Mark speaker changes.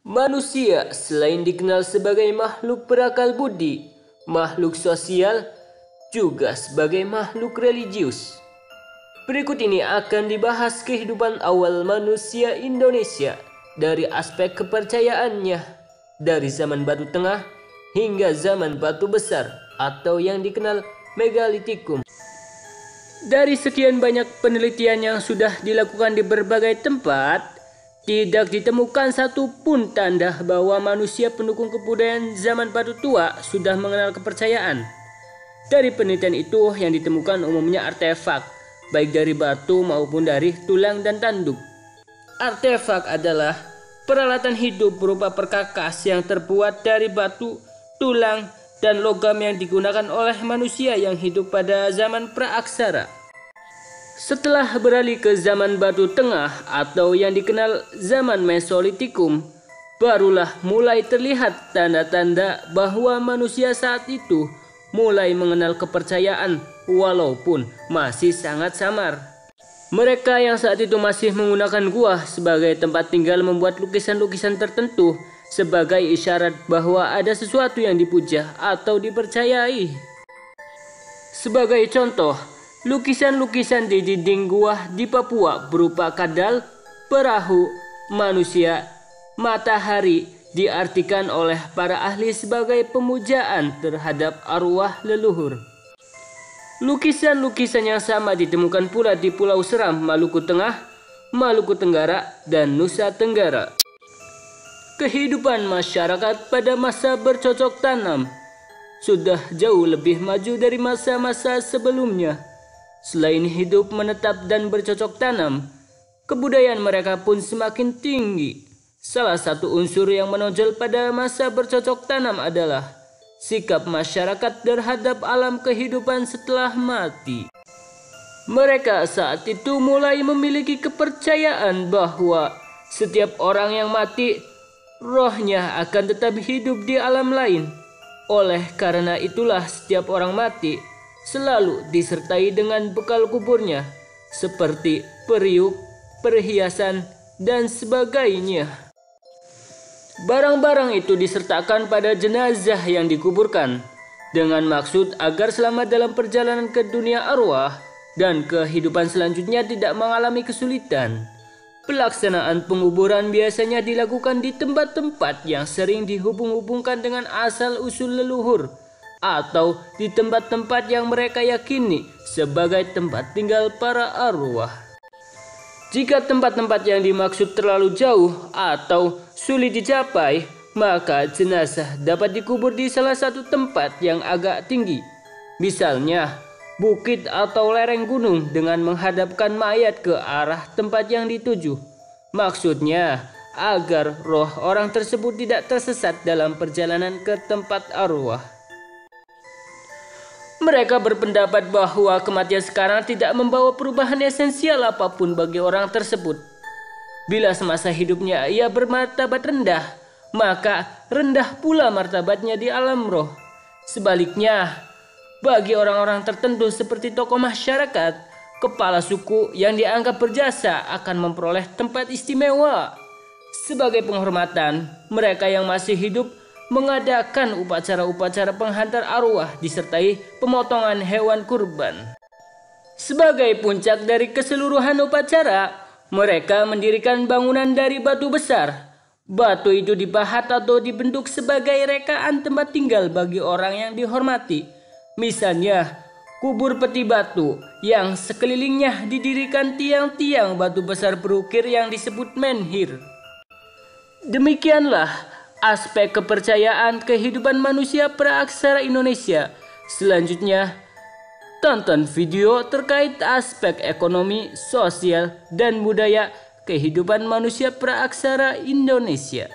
Speaker 1: Manusia selain dikenal sebagai makhluk berakal budi, makhluk sosial, juga sebagai makhluk religius. Berikut ini akan dibahas kehidupan awal manusia Indonesia dari aspek kepercayaannya dari zaman Batu Tengah hingga zaman Batu Besar atau yang dikenal Megalitikum. Dari sekian banyak penelitian yang sudah dilakukan di berbagai tempat, tidak ditemukan satupun tanda bahwa manusia pendukung kebudayaan zaman Batu Tua sudah mengenal kepercayaan. Dari penelitian itu yang ditemukan umumnya artefak, baik dari batu maupun dari tulang dan tanduk. Artefak adalah peralatan hidup berupa perkakas yang terbuat dari batu, tulang, dan logam yang digunakan oleh manusia yang hidup pada zaman praaksara. Setelah beralih ke zaman Batu Tengah atau yang dikenal zaman Mesolitikum, barulah mulai terlihat tanda-tanda bahwa manusia saat itu mulai mengenal kepercayaan walaupun masih sangat samar. Mereka yang saat itu masih menggunakan gua sebagai tempat tinggal membuat lukisan-lukisan tertentu sebagai isyarat bahwa ada sesuatu yang dipuja atau dipercayai. Sebagai contoh, lukisan-lukisan di dinding gua di Papua berupa kadal, perahu, manusia, matahari diartikan oleh para ahli sebagai pemujaan terhadap arwah leluhur. Lukisan-lukisan yang sama ditemukan pula di Pulau Seram, Maluku Tengah, Maluku Tenggara, dan Nusa Tenggara. Kehidupan masyarakat pada masa bercocok tanam sudah jauh lebih maju dari masa-masa sebelumnya. Selain hidup menetap dan bercocok tanam, kebudayaan mereka pun semakin tinggi. Salah satu unsur yang menonjol pada masa bercocok tanam adalah sikap masyarakat terhadap alam kehidupan setelah mati. Mereka saat itu mulai memiliki kepercayaan bahwa setiap orang yang mati, rohnya akan tetap hidup di alam lain. Oleh karena itulah setiap orang mati selalu disertai dengan bekal kuburnya, seperti periuk, perhiasan, dan sebagainya. Barang-barang itu disertakan pada jenazah yang dikuburkan dengan maksud agar selamat dalam perjalanan ke dunia arwah dan kehidupan selanjutnya tidak mengalami kesulitan. Pelaksanaan penguburan biasanya dilakukan di tempat-tempat yang sering dihubung-hubungkan dengan asal-usul leluhur atau di tempat-tempat yang mereka yakini sebagai tempat tinggal para arwah. Jika tempat-tempat yang dimaksud terlalu jauh atau sulit dicapai, maka jenazah dapat dikubur di salah satu tempat yang agak tinggi. Misalnya, bukit atau lereng gunung dengan menghadapkan mayat ke arah tempat yang dituju. Maksudnya, agar roh orang tersebut tidak tersesat dalam perjalanan ke tempat arwah. Mereka berpendapat bahwa kematian sekarang tidak membawa perubahan esensial apapun bagi orang tersebut. Bila semasa hidupnya ia bermartabat rendah, maka rendah pula martabatnya di alam roh. Sebaliknya, bagi orang-orang tertentu seperti tokoh masyarakat, kepala suku yang dianggap berjasa akan memperoleh tempat istimewa. Sebagai penghormatan, mereka yang masih hidup mengadakan upacara-upacara penghantar arwah disertai pemotongan hewan kurban. Sebagai puncak dari keseluruhan upacara, mereka mendirikan bangunan dari batu besar. Batu itu dipahat atau dibentuk sebagai rekaan tempat tinggal bagi orang yang dihormati. Misalnya, kubur peti batu yang sekelilingnya didirikan tiang-tiang batu besar berukir yang disebut menhir. Demikianlah aspek kepercayaan kehidupan manusia praaksara Indonesia. Selanjutnya, tonton video terkait aspek ekonomi, sosial, dan budaya kehidupan manusia praaksara Indonesia.